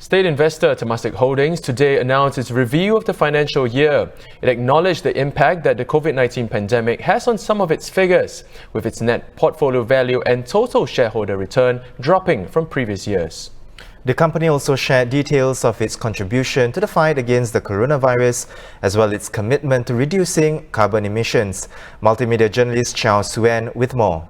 State investor Temasek Holdings today announced its review of the financial year. It acknowledged the impact that the COVID-19 pandemic has on some of its figures, with its net portfolio value and total shareholder return dropping from previous years. The company also shared details of its contribution to the fight against the coronavirus, as well as its commitment to reducing carbon emissions. Multimedia journalist Chow Suen with more.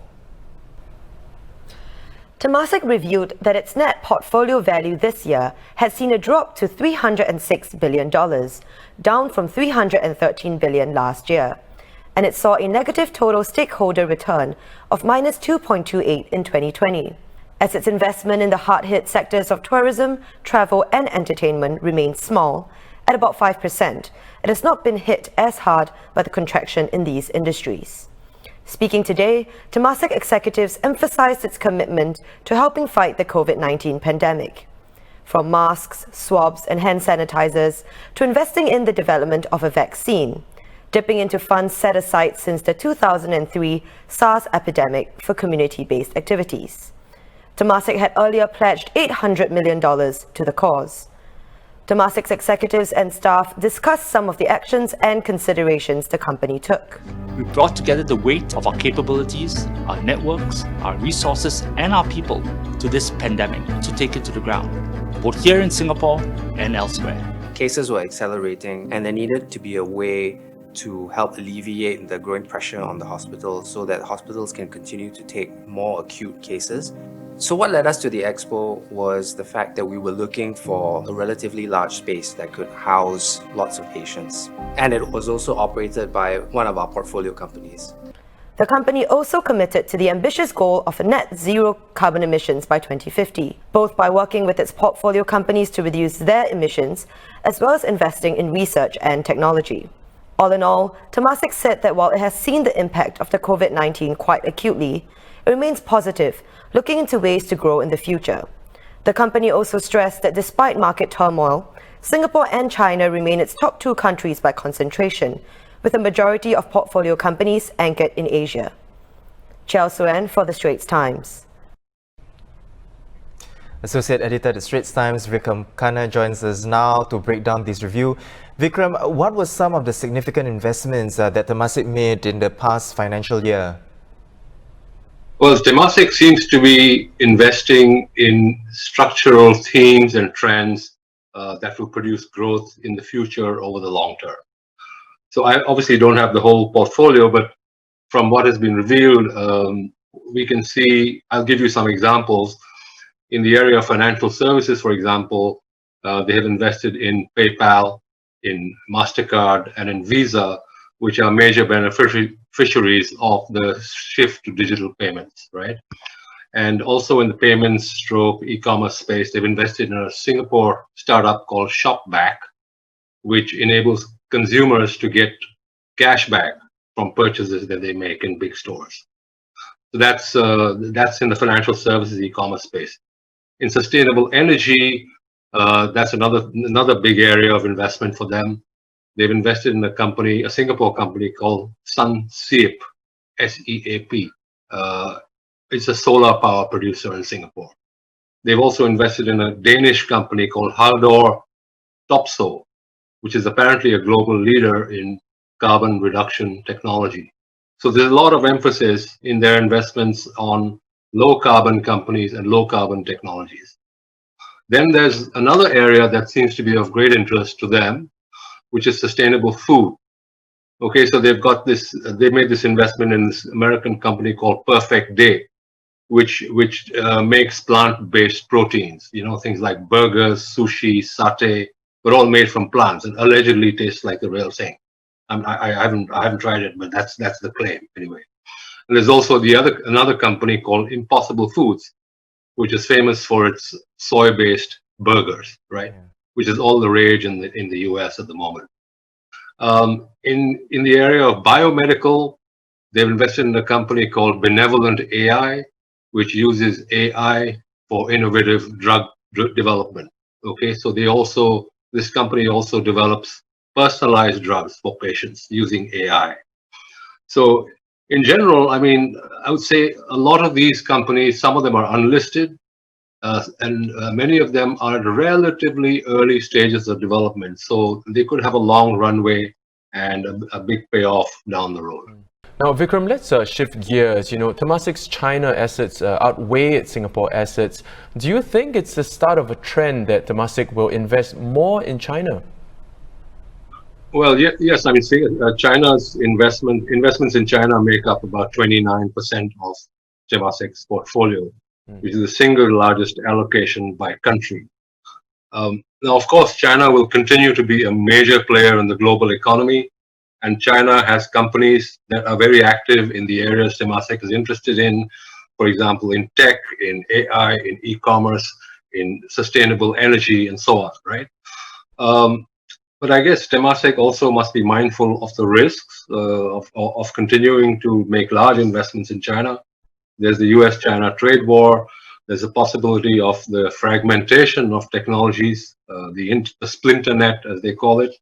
Temasek revealed that its net portfolio value this year had seen a drop to $306 billion, down from $313 billion last year, and it saw a negative total stakeholder return of minus 2.28 in 2020, as its investment in the hard-hit sectors of tourism, travel and entertainment remains small, at about 5%. It has not been hit as hard by the contraction in these industries. Speaking today, Temasek executives emphasized its commitment to helping fight the COVID-19 pandemic. From masks, swabs and hand sanitizers to investing in the development of a vaccine, dipping into funds set aside since the 2003 SARS epidemic for community-based activities. Temasek had earlier pledged $800 million to the cause. Temasek's executives and staff discussed some of the actions and considerations the company took. We brought together the weight of our capabilities, our networks, our resources, and our people to this pandemic to take it to the ground, both here in Singapore and elsewhere. Cases were accelerating, and there needed to be a way to help alleviate the growing pressure on the hospitals so that hospitals can continue to take more acute cases. So what led us to the expo was the fact that we were looking for a relatively large space that could house lots of patients. And it was also operated by one of our portfolio companies. The company also committed to the ambitious goal of a net zero carbon emissions by 2050, both by working with its portfolio companies to reduce their emissions, as well as investing in research and technology. All in all, Temasek said that while it has seen the impact of the COVID-19 quite acutely, it remains positive, looking into ways to grow in the future. The company also stressed that despite market turmoil, Singapore and China remain its top two countries by concentration, with a majority of portfolio companies anchored in Asia. Chow Suen for the Straits Times. Associate Editor at the Straits Times, Vikram Khanna, joins us now to break down this review. Vikram, what were some of the significant investments that Temasek made in the past financial year? Well, Temasek seems to be investing in structural themes and trends that will produce growth in the future over the long term. So I obviously don't have the whole portfolio, but from what has been revealed, we can see, I'll give you some examples. In the area of financial services, for example, they have invested in PayPal, in MasterCard, and in Visa, which are major beneficiaries of the shift to digital payments, right? And also in the payments stroke e-commerce space, they've invested in a Singapore startup called Shopback, which enables consumers to get cash back from purchases that they make in big stores. So that's in the financial services e-commerce space. In sustainable energy, that's another big area of investment for them. They've invested in a Singapore company called SeAP, S-E-A-P. It's a solar power producer in Singapore. They've also invested in a Danish company called Haldor Topsoe, which is apparently a global leader in carbon reduction technology. So there's a lot of emphasis in their investments on low carbon companies and low carbon technologies. Then there's another area that seems to be of great interest to them, which is sustainable food. Okay, so they made this investment in this American company called Perfect Day, which makes plant-based proteins, things like burgers, sushi, satay, but all made from plants and allegedly taste like the real thing. I haven't tried it, but that's the claim anyway. And there's also another company called Impossible Foods, which is famous for its soy-based burgers, right? Yeah. Which is all the rage in the US at the moment. In the area of biomedical, they've invested in a company called Benevolent AI, which uses AI for innovative drug development. Okay, so this company also develops personalized drugs for patients using AI. So in general, I would say a lot of these companies, some of them are unlisted, and many of them are at relatively early stages of development, so they could have a long runway and a big payoff down the road. Now, Vikram, let's shift gears. Temasek's China assets outweigh its Singapore assets. Do you think it's the start of a trend that Temasek will invest more in China? Well, yes. I mean, China's investments in China make up about 29% of Temasek's portfolio, which is the single largest allocation by country. Now, of course, China will continue to be a major player in the global economy, and China has companies that are very active in the areas Temasek is interested in, for example, in tech, in AI, in e-commerce, in sustainable energy, and so on, right? But I guess Temasek also must be mindful of the risks of continuing to make large investments in China. There's the US-China trade war. There's a possibility of the fragmentation of technologies, the splinter net, as they call it.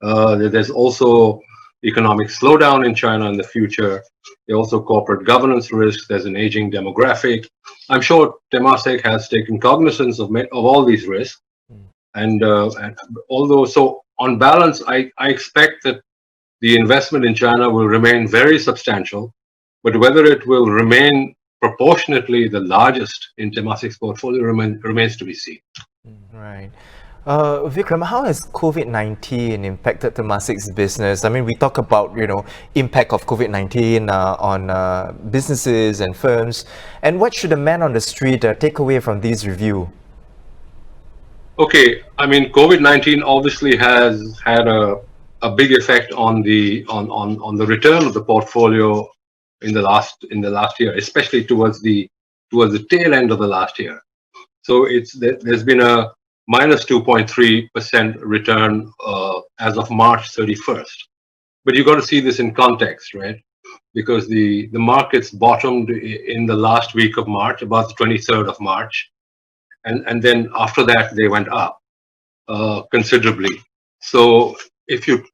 There's also economic slowdown in China in the future. There's also corporate governance risks. There's an aging demographic. I'm sure Temasek has taken cognizance of all these risks. And although, so on balance, I expect that the investment in China will remain very substantial, but whether it will remain proportionately the largest in Temasek's portfolio remains to be seen. Right. Vikram, how has COVID-19 impacted Temasek's business? I mean, we talk about, impact of COVID-19 on businesses and firms. And what should a man on the street take away from this review? Okay, I mean, COVID-19 obviously has had a big effect on the return of the portfolio in the last year, especially towards the tail end of the last year. So there's been a minus 2.3% return as of March 31st. But you've got to see this in context, right? Because the markets bottomed in the last week of March, about the 23rd of March. And then after that, they went up considerably. So if you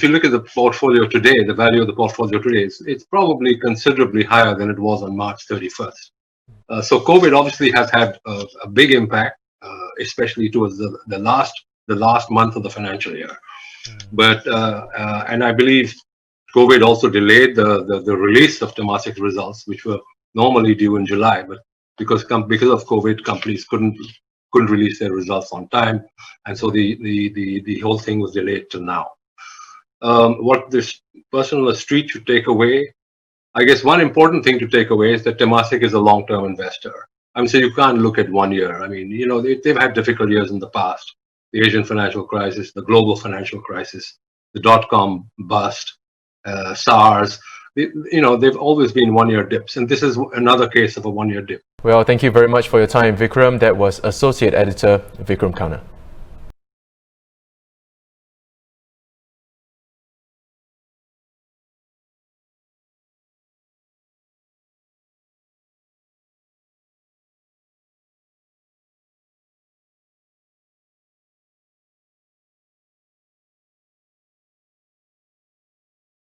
look at the portfolio today, the value of the portfolio today, it's probably considerably higher than it was on March 31st. So COVID obviously has had a big impact, especially towards the last month of the financial year. But and I believe COVID also delayed the release of Temasek's results, which were normally due in July, but because of COVID, companies couldn't release their results on time, and so the whole thing was delayed till now. What this person on the street should take away, I guess one important thing to take away is that Temasek is a long-term investor. So you can't look at 1 year. I mean, they've had difficult years in the past. The Asian financial crisis, the global financial crisis, the dot-com bust, SARS. They've always been 1 year dips, and this is another case of a 1 year dip. Well, thank you very much for your time, Vikram. That was Associate Editor Vikram Khanna.